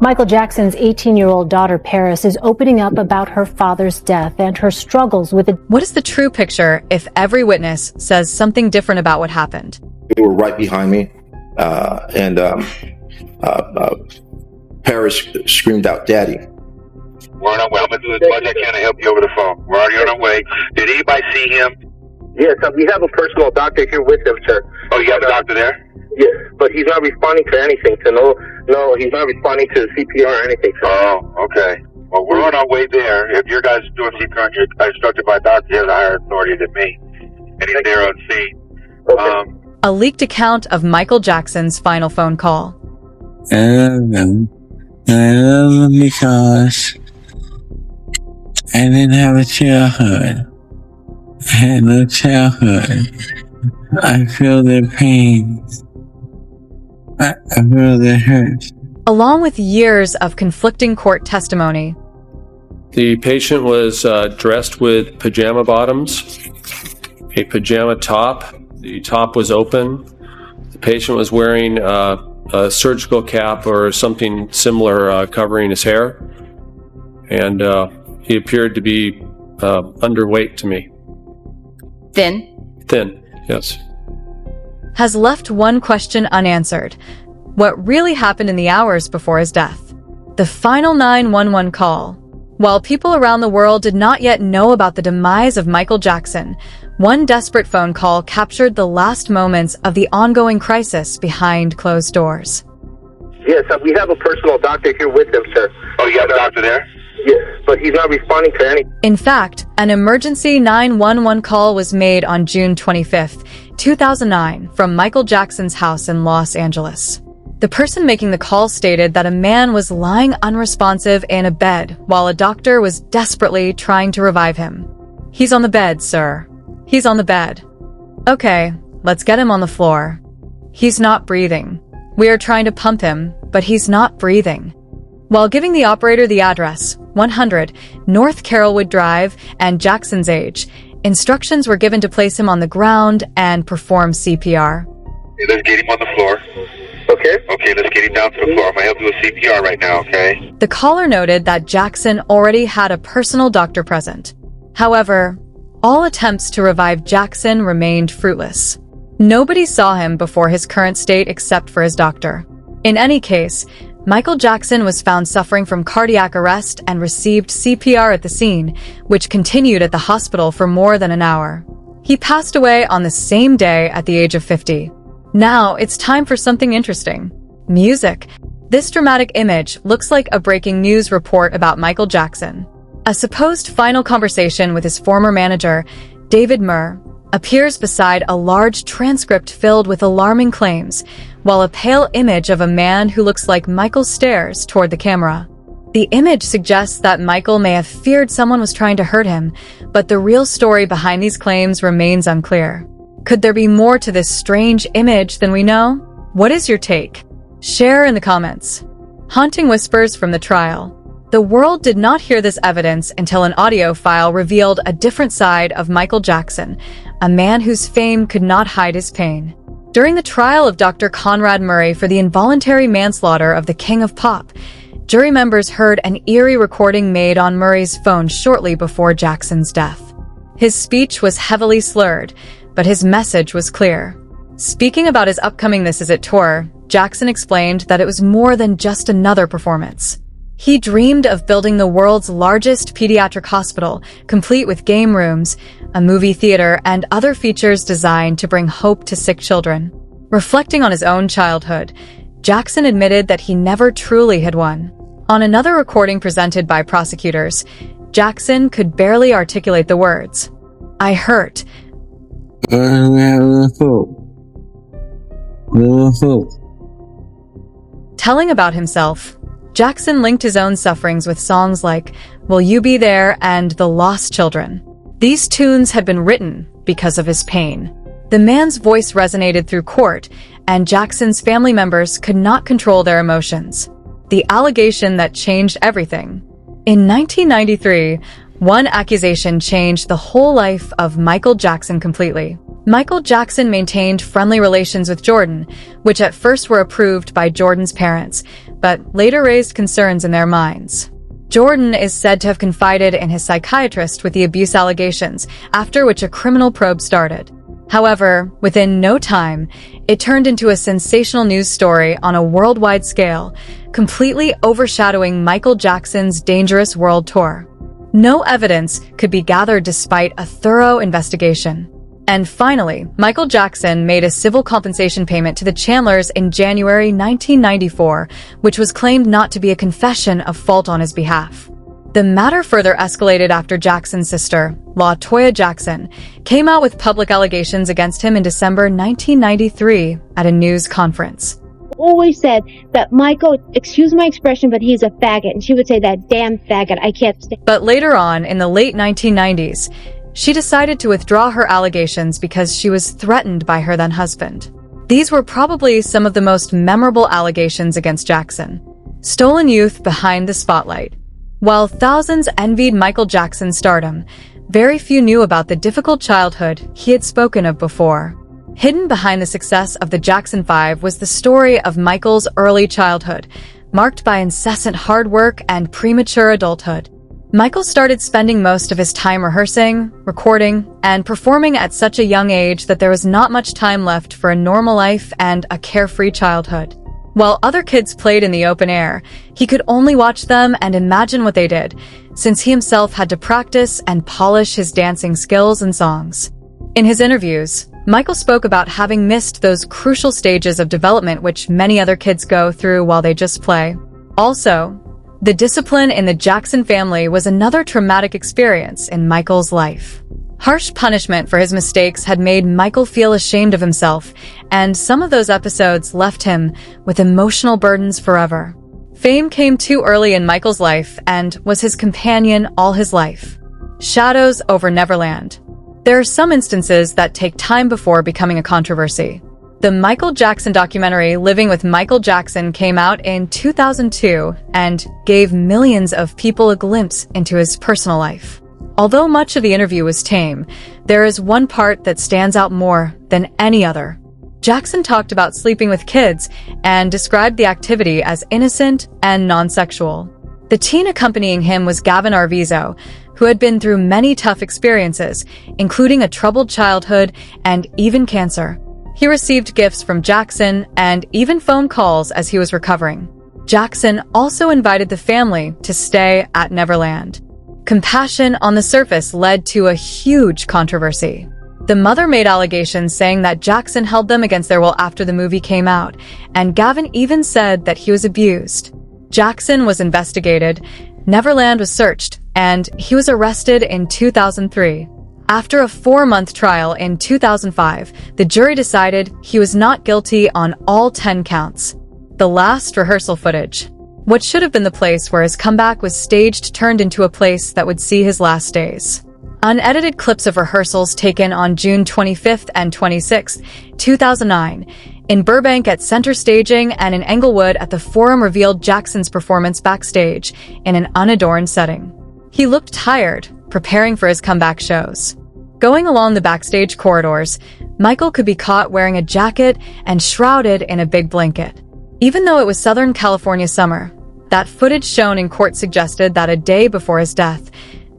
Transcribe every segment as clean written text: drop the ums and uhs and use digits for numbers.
Michael Jackson's 18-year-old daughter, Paris, is opening up about her father's death and her struggles with it. What is the true picture if every witness says something different about what happened? They were right behind me, and Paris screamed out, "Daddy." We're on our way. I'm going to do as much as I can to help you over the phone. We're already on our way. Did anybody see him? Yes, we have a personal doctor here with him, sir. Oh, you have a doctor there? Yes, but he's not responding to anything. No, he's not responding to CPR or anything, sir. Oh, okay. Well, we're on our way there. If your guys are doing CPR and you're instructed by a doctor, he has a higher authority than me. And he's there on scene. Okay. A leaked account of Michael Jackson's final phone call. I love them. I love them because I didn't have a childhood. I had no childhood. I feel their pain. I feel their hurt. Along with years of conflicting court testimony, the patient was dressed with pajama bottoms, a pajama top. The top was open. The patient was wearing a surgical cap or something similar covering his hair. And he appeared to be underweight to me. Thin, yes. has left one question unanswered. What really happened in the hours before his death? The final 911 call. While people around the world did not yet know about the demise of Michael Jackson, one desperate phone call captured the last moments of the ongoing crisis behind closed doors. Yes, we have a personal doctor here with him, sir. Oh, you have a doctor there? Yes, but he's not responding to anything. In fact, an emergency 911 call was made on June 25th, 2009, from Michael Jackson's house in Los Angeles. The person making the call stated that a man was lying unresponsive in a bed while a doctor was desperately trying to revive him. "He's on the bed, sir. He's on the bed." "Okay, let's get him on the floor." "He's not breathing. We are trying to pump him, but he's not breathing." While giving the operator the address, 100 North Carrollwood Drive, and Jackson's age, instructions were given to place him on the ground and perform CPR. Hey, let's get him on the floor. Okay. Okay, let's get him down to the floor. I'm going to help you with CPR right now, okay? The caller noted that Jackson already had a personal doctor present. However, all attempts to revive Jackson remained fruitless. Nobody saw him before his current state except for his doctor. In any case, Michael Jackson was found suffering from cardiac arrest and received CPR at the scene, which continued at the hospital for more than an hour. He passed away on the same day at the age of 50. Now, it's time for something interesting. Music. This dramatic image looks like a breaking news report about Michael Jackson. A supposed final conversation with his former manager, David Murray, appears beside a large transcript filled with alarming claims, while a pale image of a man who looks like Michael stares toward the camera. The image suggests that Michael may have feared someone was trying to hurt him, but the real story behind these claims remains unclear. Could there be more to this strange image than we know? What is your take? Share in the comments. Haunting whispers from the trial. The world did not hear this evidence until an audio file revealed a different side of Michael Jackson, a man whose fame could not hide his pain. During the trial of Dr. Conrad Murray for the involuntary manslaughter of the King of Pop, jury members heard an eerie recording made on Murray's phone shortly before Jackson's death. His speech was heavily slurred, but his message was clear. Speaking about his upcoming This Is It tour, Jackson explained that it was more than just another performance. He dreamed of building the world's largest pediatric hospital, complete with game rooms, a movie theater, and other features designed to bring hope to sick children. Reflecting on his own childhood, Jackson admitted that he never truly had won. On another recording presented by prosecutors, Jackson could barely articulate the words, "I hurt." Telling about himself, Jackson linked his own sufferings with songs like "Will You Be There" and "The Lost Children." These tunes had been written because of his pain. The man's voice resonated through court, and Jackson's family members could not control their emotions. The allegation that changed everything. In 1993, one accusation changed the whole life of Michael Jackson completely. Michael Jackson maintained friendly relations with Jordan, which at first were approved by Jordan's parents, but later raised concerns in their minds. Jordan is said to have confided in his psychiatrist with the abuse allegations, after which a criminal probe started. However, within no time, it turned into a sensational news story on a worldwide scale, completely overshadowing Michael Jackson's Dangerous World Tour. No evidence could be gathered despite a thorough investigation. And finally, Michael Jackson made a civil compensation payment to the Chandlers in January 1994, which was claimed not to be a confession of fault on his behalf. The matter further escalated after Jackson's sister, LaToya Jackson, came out with public allegations against him in December 1993 at a news conference. Always said that Michael, excuse my expression, but he's a faggot. And she would say, that damn faggot, I can't stand. But later on, in the late 1990s, she decided to withdraw her allegations because she was threatened by her then-husband. These were probably some of the most memorable allegations against Jackson. Stolen youth behind the spotlight. While thousands envied Michael Jackson's stardom, very few knew about the difficult childhood he had spoken of before. Hidden behind the success of the Jackson 5 was the story of Michael's early childhood, marked by incessant hard work and premature adulthood. Michael started spending most of his time rehearsing, recording, and performing at such a young age that there was not much time left for a normal life and a carefree childhood. While other kids played in the open air, he could only watch them and imagine what they did, since he himself had to practice and polish his dancing skills and songs. In his interviews, Michael spoke about having missed those crucial stages of development which many other kids go through while they just play. Also, the discipline in the Jackson family was another traumatic experience in Michael's life. Harsh punishment for his mistakes had made Michael feel ashamed of himself, and some of those episodes left him with emotional burdens forever. Fame came too early in Michael's life and was his companion all his life. Shadows over Neverland. There are some instances that take time before becoming a controversy. The Michael Jackson documentary Living with Michael Jackson came out in 2002 and gave millions of people a glimpse into his personal life. Although much of the interview was tame, there is one part that stands out more than any other. Jackson talked about sleeping with kids and described the activity as innocent and non-sexual. The teen accompanying him was Gavin Arvizo, who had been through many tough experiences, including a troubled childhood and even cancer. He received gifts from Jackson and even phone calls as he was recovering. Jackson also invited the family to stay at Neverland. Compassion on the surface led to a huge controversy. The mother made allegations saying that Jackson held them against their will after the movie came out, and Gavin even said that he was abused. Jackson was investigated, Neverland was searched, and he was arrested in 2003. After a 4-month trial in 2005, the jury decided he was not guilty on all 10 counts. The last rehearsal footage. What should have been the place where his comeback was staged turned into a place that would see his last days. Unedited clips of rehearsals taken on June 25th and 26th, 2009, in Burbank at Center Staging and in Englewood at the Forum revealed Jackson's performance backstage in an unadorned setting. He looked tired, preparing for his comeback shows. Going along the backstage corridors, Michael could be caught wearing a jacket and shrouded in a big blanket. Even though it was Southern California summer, that footage shown in court suggested that a day before his death,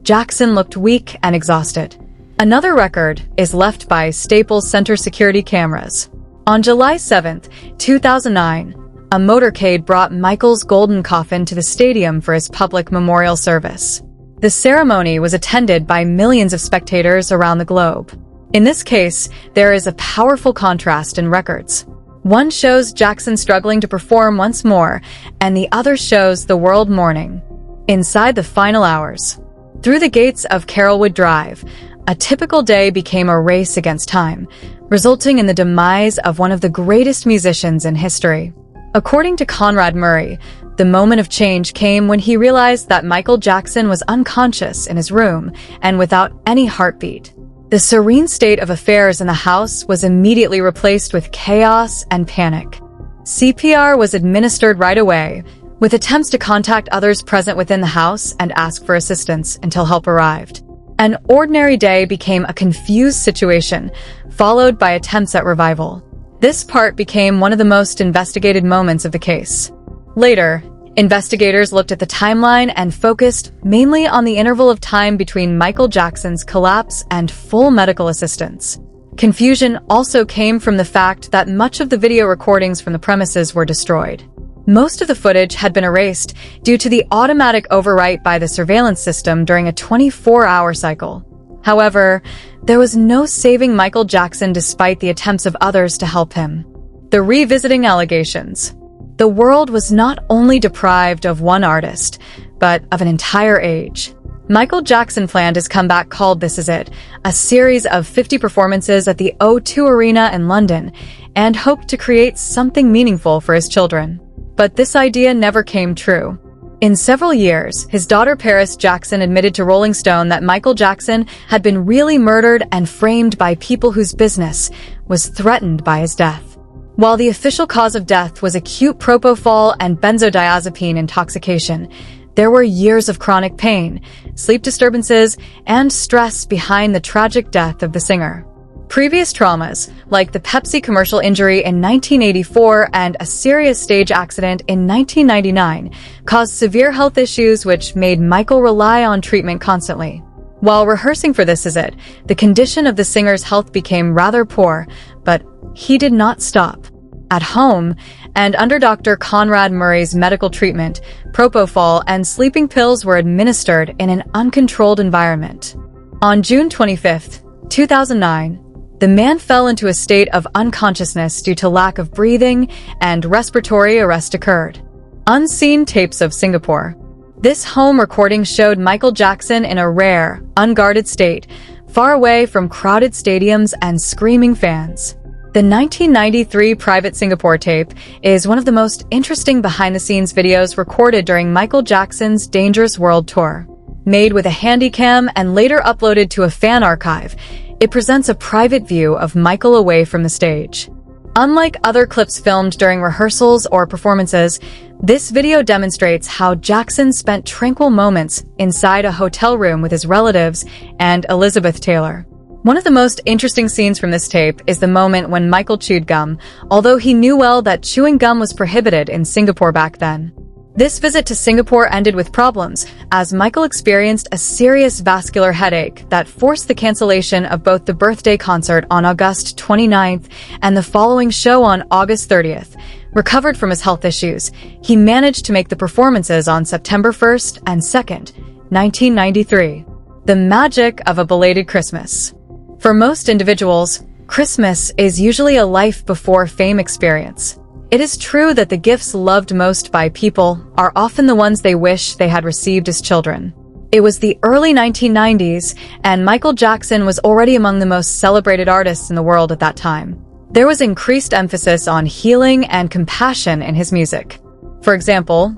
Jackson looked weak and exhausted. Another record is left by Staples Center security cameras. On July 7, 2009, a motorcade brought Michael's golden coffin to the stadium for his public memorial service. The ceremony was attended by millions of spectators around the globe. In this case, there is a powerful contrast in records. One shows Jackson struggling to perform once more, and the other shows the world mourning. Inside the final hours, through the gates of Carrollwood Drive, a typical day became a race against time, resulting in the demise of one of the greatest musicians in history. According to Conrad Murray, the moment of change came when he realized that Michael Jackson was unconscious in his room and without any heartbeat. The serene state of affairs in the house was immediately replaced with chaos and panic. CPR was administered right away, with attempts to contact others present within the house and ask for assistance until help arrived. An ordinary day became a confused situation, followed by attempts at revival. This part became one of the most investigated moments of the case. Later, investigators looked at the timeline and focused mainly on the interval of time between Michael Jackson's collapse and full medical assistance. Confusion also came from the fact that much of the video recordings from the premises were destroyed. Most of the footage had been erased due to the automatic overwrite by the surveillance system during a 24-hour cycle. However, there was no saving Michael Jackson despite the attempts of others to help him. The revisiting allegations. The world was not only deprived of one artist, but of an entire age. Michael Jackson planned his comeback called This Is It, a series of 50 performances at the O2 Arena in London, and hoped to create something meaningful for his children. But this idea never came true. In several years, his daughter Paris Jackson admitted to Rolling Stone that Michael Jackson had been really murdered and framed by people whose business was threatened by his death. While the official cause of death was acute propofol and benzodiazepine intoxication, there were years of chronic pain, sleep disturbances, and stress behind the tragic death of the singer. Previous traumas, like the Pepsi commercial injury in 1984 and a serious stage accident in 1999, caused severe health issues which made Michael rely on treatment constantly. While rehearsing for This Is It, the condition of the singer's health became rather poor, but he did not stop. At home, and under Dr. Conrad Murray's medical treatment, propofol and sleeping pills were administered in an uncontrolled environment. On June 25, 2009, the man fell into a state of unconsciousness due to lack of breathing, and respiratory arrest occurred. Unseen tapes of Singapore. This home recording showed Michael Jackson in a rare, unguarded state, far away from crowded stadiums and screaming fans. The 1993 private Singapore tape is one of the most interesting behind-the-scenes videos recorded during Michael Jackson's Dangerous World Tour. Made with a handycam and later uploaded to a fan archive, it presents a private view of Michael away from the stage. Unlike other clips filmed during rehearsals or performances, this video demonstrates how Jackson spent tranquil moments inside a hotel room with his relatives and Elizabeth Taylor. One of the most interesting scenes from this tape is the moment when Michael chewed gum, although he knew well that chewing gum was prohibited in Singapore back then. This visit to Singapore ended with problems, as Michael experienced a serious vascular headache that forced the cancellation of both the birthday concert on August 29th and the following show on August 30th. Recovered from his health issues, he managed to make the performances on September 1st and 2nd, 1993. The magic of a belated Christmas. For most individuals, Christmas is usually a life before fame experience. It is true that the gifts loved most by people are often the ones they wish they had received as children. It was the early 1990s, and Michael Jackson was already among the most celebrated artists in the world at that time. There was increased emphasis on healing and compassion in his music. For example,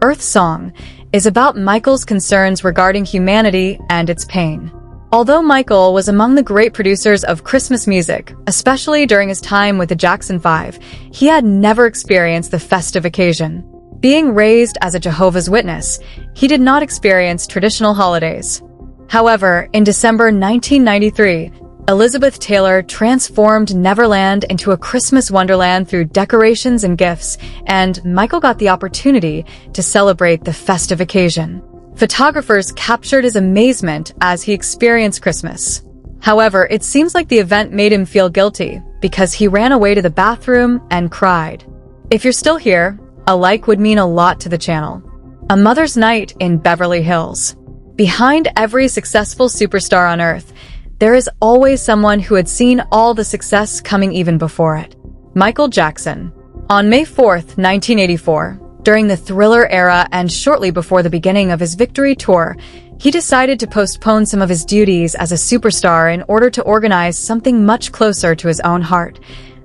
Earth Song is about Michael's concerns regarding humanity and its pain. Although Michael was among the great producers of Christmas music, especially during his time with the Jackson 5, he had never experienced the festive occasion. Being raised as a Jehovah's Witness, he did not experience traditional holidays. However, in December 1993, Elizabeth Taylor transformed Neverland into a Christmas wonderland through decorations and gifts, and Michael got the opportunity to celebrate the festive occasion. Photographers captured his amazement as he experienced Christmas. However, it seems like the event made him feel guilty because he ran away to the bathroom and cried. If you're still here, a like would mean a lot to the channel. A Mother's Night in Beverly Hills. Behind every successful superstar on Earth, there is always someone who had seen all the success coming even before it. Michael Jackson. On May 4th, 1984, during the Thriller era and shortly before the beginning of his Victory Tour, he decided to postpone some of his duties as a superstar in order to organize something much closer to his own heart,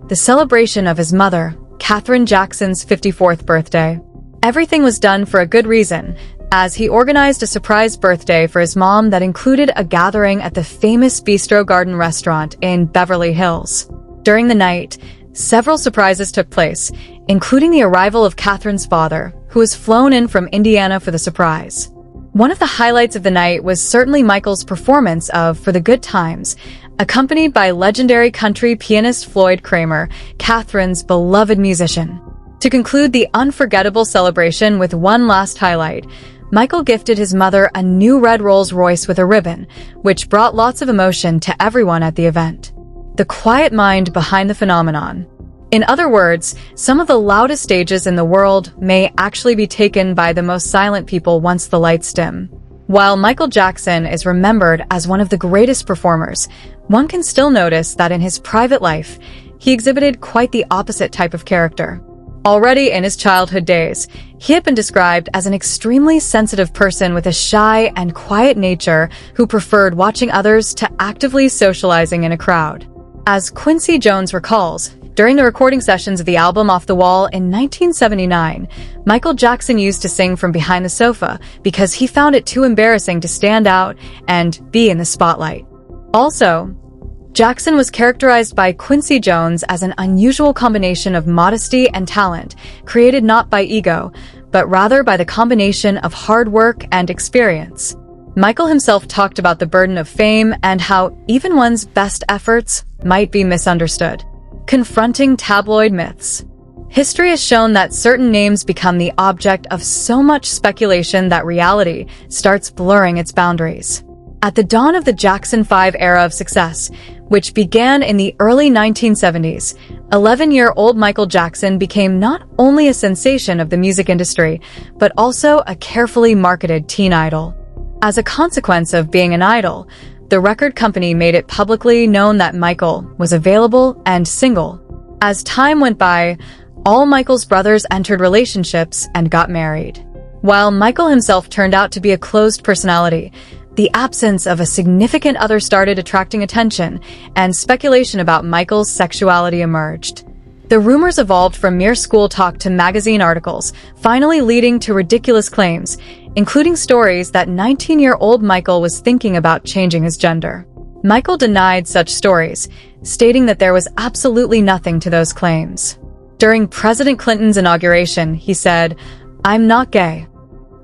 the celebration of his mother, Katherine Jackson's 54th birthday. Everything was done for a good reason, as he organized a surprise birthday for his mom that included a gathering at the famous Bistro Garden restaurant in Beverly Hills. During the night, several surprises took place, including the arrival of Katherine's father, who was flown in from Indiana for the surprise. One of the highlights of the night was certainly Michael's performance of For the Good Times, accompanied by legendary country pianist Floyd Kramer, Katherine's beloved musician. To conclude the unforgettable celebration with one last highlight, Michael gifted his mother a new red Rolls-Royce with a ribbon, which brought lots of emotion to everyone at the event. The quiet mind behind the phenomenon. In other words, some of the loudest stages in the world may actually be taken by the most silent people once the lights dim. While Michael Jackson is remembered as one of the greatest performers, one can still notice that in his private life, he exhibited quite the opposite type of character. Already in his childhood days, he had been described as an extremely sensitive person with a shy and quiet nature who preferred watching others to actively socializing in a crowd. As Quincy Jones recalls, during the recording sessions of the album Off the Wall in 1979, Michael Jackson used to sing from behind the sofa because he found it too embarrassing to stand out and be in the spotlight. Also, Jackson was characterized by Quincy Jones as an unusual combination of modesty and talent, created not by ego, but rather by the combination of hard work and experience. Michael himself talked about the burden of fame and how even one's best efforts might be misunderstood. Confronting tabloid myths. History has shown that certain names become the object of so much speculation that reality starts blurring its boundaries. At the dawn of the Jackson 5 era of success, which began in the early 1970s, 11-year-old Michael Jackson became not only a sensation of the music industry, but also a carefully marketed teen idol. As a consequence of being an idol, the record company made it publicly known that Michael was available and single. As time went by, all Michael's brothers entered relationships and got married. While Michael himself turned out to be a closed personality, the absence of a significant other started attracting attention, and speculation about Michael's sexuality emerged. The rumors evolved from mere school talk to magazine articles, finally leading to ridiculous claims, including stories that 19-year-old Michael was thinking about changing his gender. Michael denied such stories, stating that there was absolutely nothing to those claims. During President Clinton's inauguration, he said, "I'm not gay."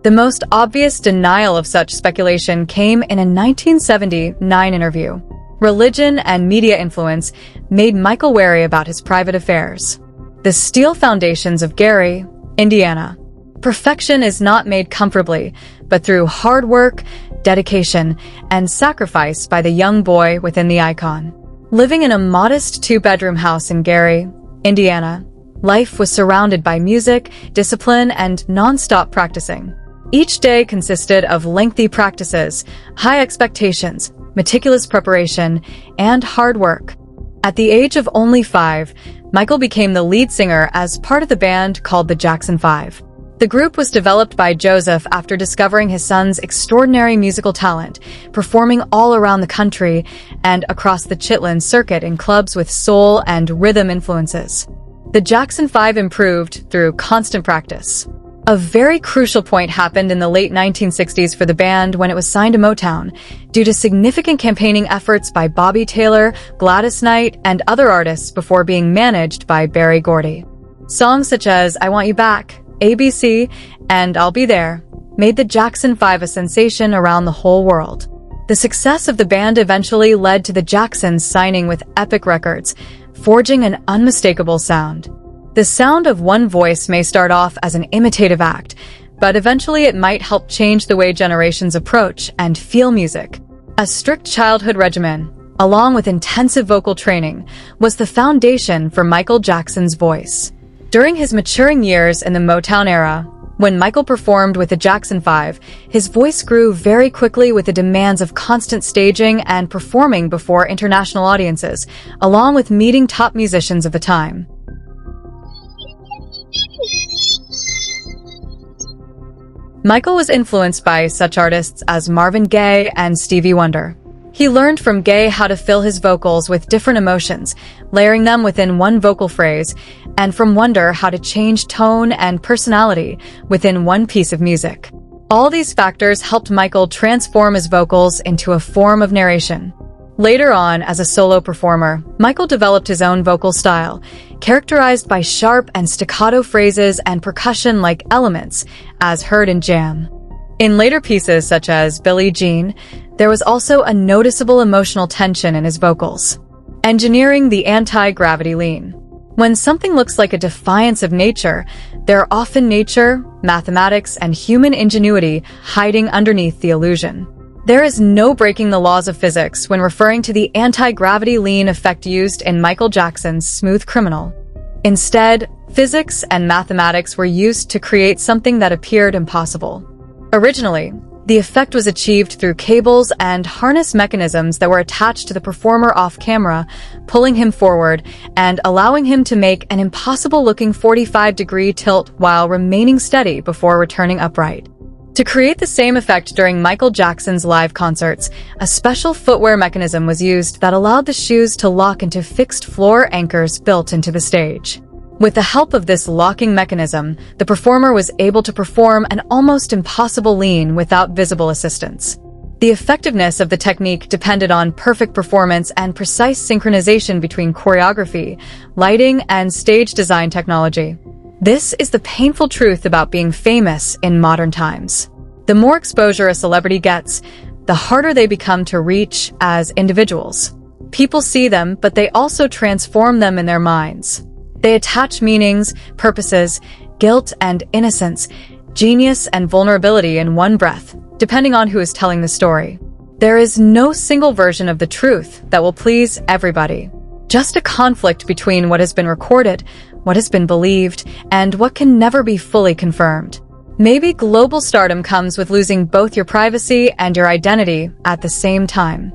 The most obvious denial of such speculation came in a 1979 interview. Religion and media influence made Michael wary about his private affairs. The steel foundations of Gary, Indiana. Perfection is not made comfortably, but through hard work, dedication, and sacrifice by the young boy within the icon. Living in a modest two-bedroom house in Gary, Indiana, life was surrounded by music, discipline, and non-stop practicing. Each day consisted of lengthy practices, high expectations, meticulous preparation, and hard work. At the age of only 5, Michael became the lead singer as part of the band called the Jackson 5. The group was developed by Joseph after discovering his son's extraordinary musical talent, performing all around the country and across the Chitlin circuit in clubs with soul and rhythm influences. The Jackson 5 improved through constant practice. A very crucial point happened in the late 1960s for the band when it was signed to Motown, due to significant campaigning efforts by Bobby Taylor, Gladys Knight, and other artists before being managed by Berry Gordy. Songs such as I Want You Back, ABC, and I'll Be There made the Jackson 5 a sensation around the whole world. The success of the band eventually led to the Jacksons signing with Epic Records, forging an unmistakable sound. The sound of one voice may start off as an imitative act, but eventually it might help change the way generations approach and feel music. A strict childhood regimen, along with intensive vocal training, was the foundation for Michael Jackson's voice. During his maturing years in the Motown era, when Michael performed with the Jackson 5, his voice grew very quickly with the demands of constant staging and performing before international audiences, along with meeting top musicians of the time. Michael was influenced by such artists as Marvin Gaye and Stevie Wonder. He learned from Gaye how to fill his vocals with different emotions, layering them within one vocal phrase, and from Wonder how to change tone and personality within one piece of music. All these factors helped Michael transform his vocals into a form of narration. Later on, as a solo performer, Michael developed his own vocal style, characterized by sharp and staccato phrases and percussion-like elements, as heard in Jam. In later pieces such as Billie Jean, there was also a noticeable emotional tension in his vocals, engineering the anti-gravity lean. When something looks like a defiance of nature, there are often nature, mathematics, and human ingenuity hiding underneath the illusion. There is no breaking the laws of physics when referring to the anti-gravity lean effect used in Michael Jackson's Smooth Criminal. Instead, physics and mathematics were used to create something that appeared impossible. Originally, the effect was achieved through cables and harness mechanisms that were attached to the performer off-camera, pulling him forward and allowing him to make an impossible-looking 45-degree tilt while remaining steady before returning upright. To create the same effect during Michael Jackson's live concerts, a special footwear mechanism was used that allowed the shoes to lock into fixed floor anchors built into the stage. With the help of this locking mechanism, the performer was able to perform an almost impossible lean without visible assistance. The effectiveness of the technique depended on perfect performance and precise synchronization between choreography, lighting, and stage design technology. This is the painful truth about being famous in modern times. The more exposure a celebrity gets, the harder they become to reach as individuals. People see them, but they also transform them in their minds. They attach meanings, purposes, guilt and innocence, genius and vulnerability in one breath, depending on who is telling the story. There is no single version of the truth that will please everybody. Just a conflict between what has been recorded, what has been believed, and what can never be fully confirmed. Maybe global stardom comes with losing both your privacy and your identity at the same time.